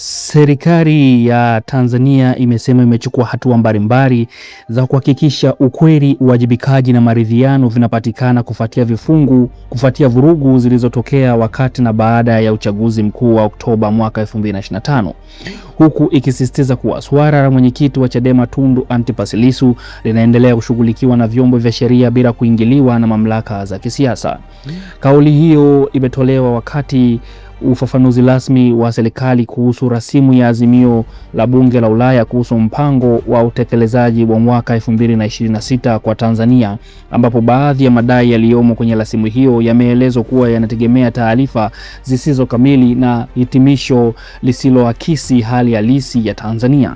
Serikali ya Tanzania imesema imechukua hatua mbalimbali za kuhakikisha ukweli, uwajibikaji na maridhiano vinapatikana kufuatia vurugu zilizotokea wakati na baada ya uchaguzi mkuu wa Oktoba mwaka 2025. Huku ikisisitiza kuwa swala la mwenyekiti wa Chadema Tundu Antipas Lissu linaendelea kushughulikiwa na vyombo vya sheria bila kuingiliwa na mamlaka za kisiasa. Kauli hiyo imetolewa wakati ufafanuzi rasmi wa serikali kuhusu rasimu ya azimio la Bunge la Ulaya kuhusu mpango wa utekelezaji wa mwaka 2026 kwa Tanzania, ambapo baadhi ya madai yaliyomo kwenye rasimu hiyo yameelezwa kuwa yanategemea taarifa zisizo kamili na hitimisho lisiloakisi hali halisi ya Tanzania.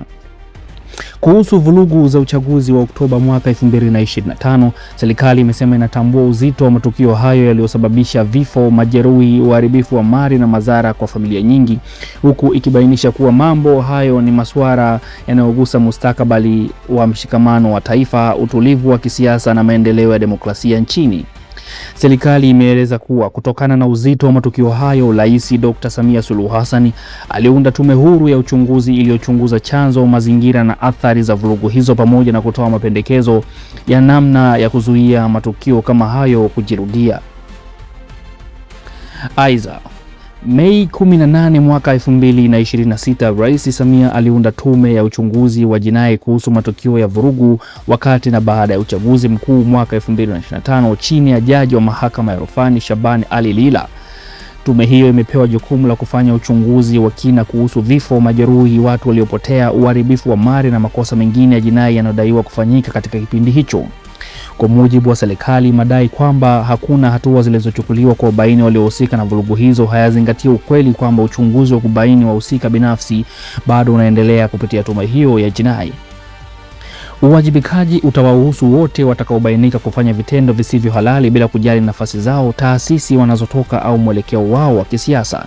Kuhusu vurugu za uchaguzi wa Oktoba mwaka 2025, serikali imesema inatambua uzito wa matukio hayo yaliyosababisha vifo, majeruhi, uharibifu wa mali na madhara kwa familia nyingi, huku ikibainisha kuwa mambo hayo ni masuala yanayogusa mustakabali wa mshikamano wa taifa, utulivu wa kisiasa na maendeleo ya demokrasia nchini. Serikali imeeleza kuwa kutokana na uzito wa matukio hayo, Rais Dr. Samia Suluhu Hassan aliunda tume huru ya uchunguzi iliyochunguza chanzo, mazingira na athari za vurugu hizo pamoja na kutoa mapendekezo ya namna ya kuzuia matukio kama hayo kujirudia. Aidha, Mei 18 mwaka 2026, Rais Samia aliunda tume ya uchunguzi wa jinai kuhusu matukio ya vurugu wakati na baada ya uchaguzi mkuu mwaka 2025 chini ya jaji wa mahakama ya rufani Shabani Ali Lila. Tume hiyo imepewa jukumu la kufanya uchunguzi wa kina kuhusu vifo, majeruhi, watu waliopotea, uharibifu wa mali na makosa mengine ya jinai yanayodaiwa kufanyika katika kipindi hicho. Kwa mujibu wa serikali, madai kwamba hakuna hatua zilizochukuliwa kwa kubaini waliohusika na vurugu hizo hayazingatia ukweli kwamba uchunguzi wa kubaini wahusika binafsi bado unaendelea kupitia tume hiyo ya jinai. Uwajibikaji utawahusu wote watakaobainika kufanya vitendo visivyo halali bila kujali nafasi zao, taasisi wanazotoka au mwelekeo wao wa kisiasa,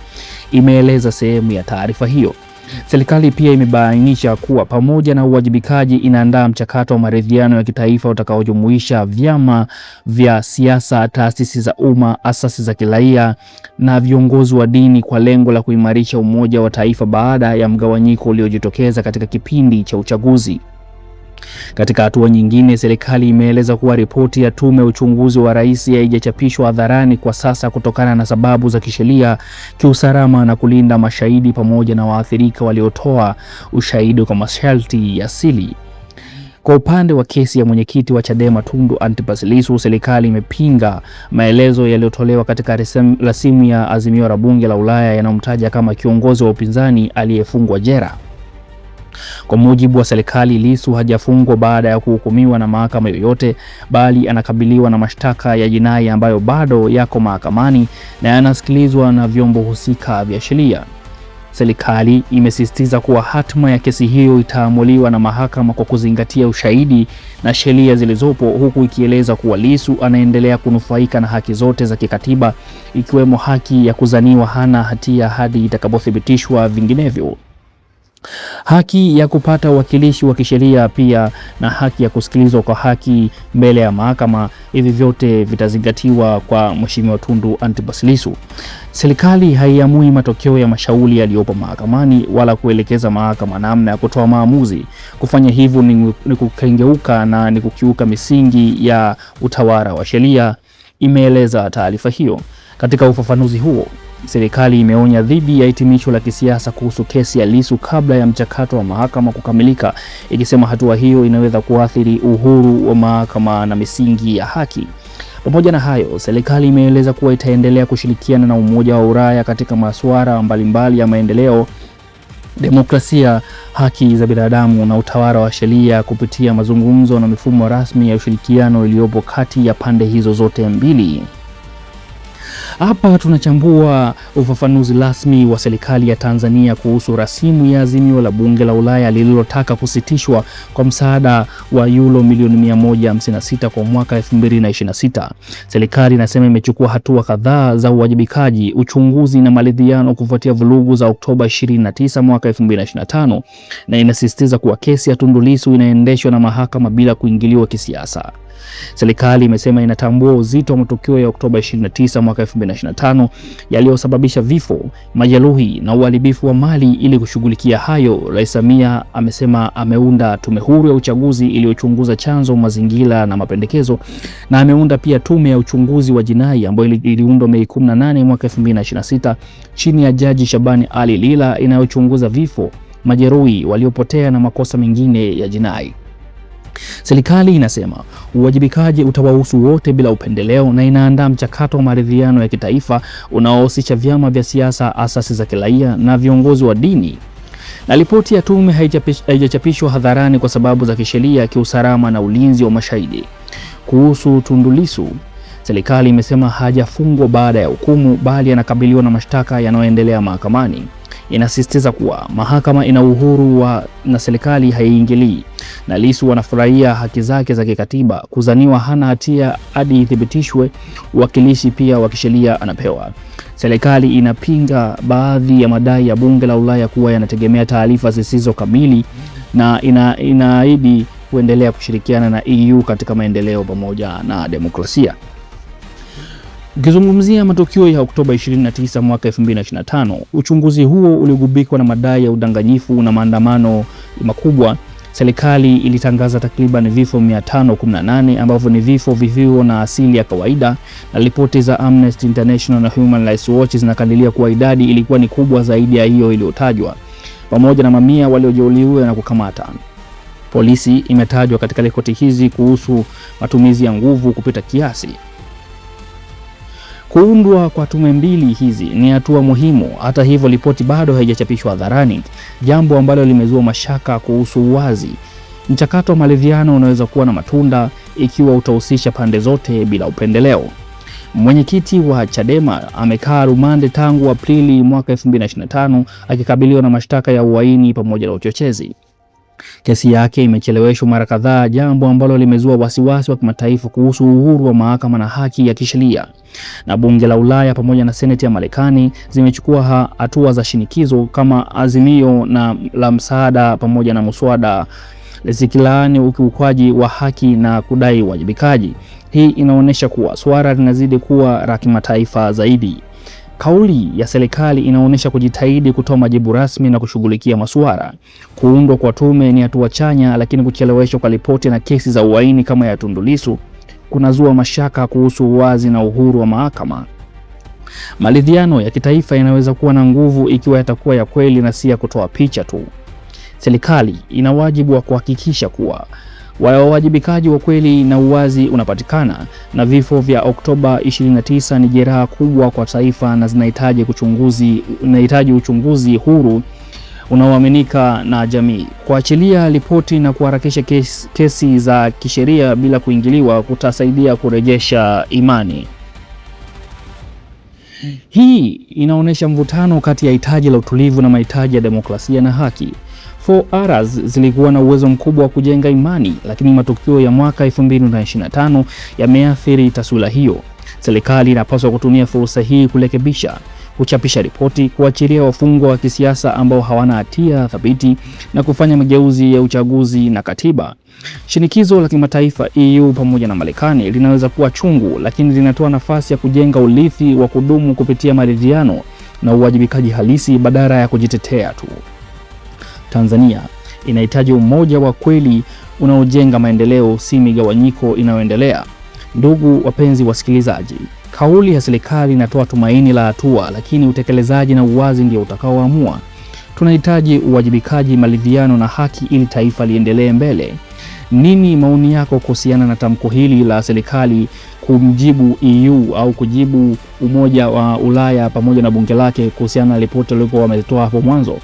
imeeleza sehemu ya taarifa hiyo. Serikali pia imebainisha kuwa pamoja na uwajibikaji, inaandaa mchakato wa maridhiano ya kitaifa utakaojumuisha vyama vya siasa, taasisi za umma, asasi za kiraia na viongozi wa dini kwa lengo la kuimarisha umoja wa taifa baada ya mgawanyiko uliojitokeza katika kipindi cha uchaguzi. Katika hatua nyingine, serikali imeeleza kuwa ripoti ya tume ya uchunguzi wa rais haijachapishwa hadharani kwa sasa kutokana na sababu za kisheria, kiusalama na kulinda mashahidi pamoja na waathirika waliotoa ushahidi kwa masharti ya asili. Kwa upande wa kesi ya mwenyekiti wa Chadema Tundu Antipas Lissu, serikali imepinga maelezo yaliyotolewa katika rasimu ya azimio la Bunge la Ulaya yanayomtaja kama kiongozi wa upinzani aliyefungwa jela. Kwa mujibu wa serikali, Lissu hajafungwa baada ya kuhukumiwa na mahakama yoyote, bali anakabiliwa na mashtaka ya jinai ambayo bado yako mahakamani na yanasikilizwa na vyombo husika vya sheria. Serikali imesisitiza kuwa hatima ya kesi hiyo itaamuliwa na mahakama kwa kuzingatia ushahidi na sheria zilizopo, huku ikieleza kuwa Lissu anaendelea kunufaika na haki zote za kikatiba, ikiwemo haki ya kuzaniwa hana hatia hadi itakapothibitishwa vinginevyo, haki ya kupata uwakilishi wa kisheria pia na haki ya kusikilizwa kwa haki mbele ya mahakama. Hivi vyote vitazingatiwa kwa Mheshimiwa Tundu Antipas Lissu. Serikali haiamui matokeo ya mashauri yaliyopo mahakamani wala kuelekeza mahakama namna ya kutoa maamuzi. Kufanya hivyo ni kukengeuka na ni kukiuka misingi ya utawala wa sheria, imeeleza taarifa hiyo. Katika ufafanuzi huo, serikali imeonya dhidi ya hitimisho la kisiasa kuhusu kesi ya Lissu kabla ya mchakato wa mahakama kukamilika, ikisema hatua hiyo inaweza kuathiri uhuru wa mahakama na misingi ya haki. Pamoja na hayo, serikali imeeleza kuwa itaendelea kushirikiana na Umoja wa Ulaya katika masuala mbalimbali ya maendeleo, demokrasia, haki za binadamu na utawala wa sheria kupitia mazungumzo na mifumo rasmi ya ushirikiano iliyopo kati ya pande hizo zote mbili. Hapa tunachambua ufafanuzi rasmi wa serikali ya Tanzania kuhusu rasimu ya azimio la Bunge la Ulaya lililotaka kusitishwa kwa msaada wa euro milioni 156 kwa mwaka 2026. Serikali inasema imechukua hatua kadhaa za uwajibikaji, uchunguzi na maridhiano kufuatia vurugu za Oktoba 29 mwaka 2025, na inasisitiza kuwa kesi ya Tundu Lissu inaendeshwa na mahakama bila kuingiliwa kisiasa. Serikali imesema inatambua uzito wa matukio ya Oktoba 29 mwaka 2025 yaliyosababisha vifo, majeruhi na uharibifu wa mali. Ili kushughulikia hayo, Rais Samia amesema ameunda tume huru ya uchaguzi iliyochunguza chanzo, mazingira na mapendekezo, na ameunda pia tume ya uchunguzi wa jinai ambayo iliundwa Mei 18 mwaka 2026 chini ya Jaji Shabani Ali Lila inayochunguza vifo, majeruhi, waliopotea na makosa mengine ya jinai. Serikali inasema uwajibikaji utawahusu wote bila upendeleo na inaandaa mchakato wa maridhiano ya kitaifa unaohusisha vyama vya siasa, asasi za kiraia na viongozi wa dini. Na ripoti ya tume haijachapishwa hadharani kwa sababu za kisheria, kiusalama na ulinzi wa mashahidi. Kuhusu Tundu Lissu, serikali imesema hajafungwa baada ya hukumu bali anakabiliwa na mashtaka yanayoendelea mahakamani. Inasisitiza kuwa mahakama ina uhuru na serikali haiingilii, na Lissu anafurahia haki zake za kikatiba. Kuzaniwa hana hatia hadi ithibitishwe. Uwakilishi pia wa kisheria anapewa. Serikali inapinga baadhi ya madai ya Bunge la Ulaya kuwa yanategemea taarifa zisizo kamili na inaahidi kuendelea kushirikiana na EU katika maendeleo pamoja na demokrasia. Ukizungumzia matukio ya Oktoba 29 mwaka 2025, uchunguzi huo uligubikwa na madai ya udanganyifu na maandamano makubwa. Serikali ilitangaza takriban vifo 518 ambavyo ni vifo visivyo na asili ya kawaida, na ripoti za Amnesty International na Human Rights Watch zinakadiria kuwa idadi ilikuwa ni kubwa zaidi ya hiyo iliyotajwa, pamoja na mamia waliojeruhiwa na kukamata. Polisi imetajwa katika ripoti hizi kuhusu matumizi ya nguvu kupita kiasi. Kuundwa kwa tume mbili hizi ni hatua muhimu. Hata hivyo, ripoti bado haijachapishwa hadharani, jambo ambalo limezua mashaka kuhusu uwazi. Mchakato wa maridhiano unaweza kuwa na matunda ikiwa utahusisha pande zote bila upendeleo. Mwenyekiti wa Chadema amekaa rumande tangu Aprili mwaka 2025 akikabiliwa na mashtaka ya uhaini pamoja na uchochezi. Kesi yake imecheleweshwa mara kadhaa, jambo ambalo limezua wasiwasi wa kimataifa kuhusu uhuru wa mahakama na haki ya kisheria. Na Bunge la Ulaya pamoja na Seneti ya Marekani zimechukua hatua za shinikizo kama azimio la msaada pamoja na muswada zikilaani ukiukwaji wa haki na kudai uwajibikaji. Hii inaonyesha kuwa swala linazidi kuwa la kimataifa zaidi. Kauli ya serikali inaonyesha kujitahidi kutoa majibu rasmi na kushughulikia masuala. Kuundwa kwa tume ni hatua chanya, lakini kucheleweshwa kwa ripoti na kesi za uhaini kama ya Tundu Lissu kunazua mashaka kuhusu uwazi na uhuru wa mahakama. Maridhiano ya kitaifa yanaweza kuwa na nguvu ikiwa yatakuwa ya kweli na si ya kutoa picha tu. Serikali ina wajibu wa kuhakikisha kuwa uwajibikaji wa kweli na uwazi unapatikana, na vifo vya Oktoba 29 ni jeraha kubwa kwa taifa na zinahitaji uchunguzi huru unaoaminika na jamii. Kuachilia ripoti na kuharakisha kesi za kisheria bila kuingiliwa kutasaidia kurejesha imani. Hii inaonyesha mvutano kati ya hitaji la utulivu na mahitaji ya demokrasia na haki. 4Rs zilikuwa na uwezo mkubwa wa kujenga imani, lakini matukio ya mwaka 2025 yameathiri taswira hiyo. Serikali inapaswa kutumia fursa hii kurekebisha, kuchapisha ripoti, kuachilia wafungwa wa kisiasa ambao hawana hatia thabiti na kufanya mageuzi ya uchaguzi na katiba. Shinikizo la kimataifa, EU pamoja na Marekani, linaweza kuwa chungu, lakini linatoa nafasi ya kujenga urithi wa kudumu kupitia maridhiano na uwajibikaji halisi badala ya kujitetea tu. Tanzania inahitaji umoja wa kweli unaojenga maendeleo, si migawanyiko inayoendelea. Ndugu wapenzi wasikilizaji, kauli ya serikali inatoa tumaini la hatua, lakini utekelezaji na uwazi ndio utakaoamua. Tunahitaji uwajibikaji, maridhiano na haki ili taifa liendelee mbele. Nini maoni yako kuhusiana na tamko hili la serikali kumjibu EU au kujibu Umoja wa Ulaya pamoja na bunge lake kuhusiana na ripoti waliokuwa wametoa hapo mwanzo?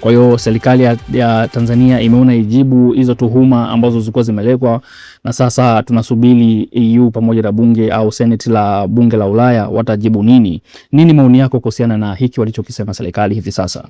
Kwa hiyo serikali ya Tanzania imeona ijibu hizo tuhuma ambazo zilikuwa zimelekwa, na sasa tunasubiri EU pamoja na bunge au Senate la bunge la Ulaya watajibu nini. Nini maoni yako kuhusiana na hiki walichokisema serikali hivi sasa?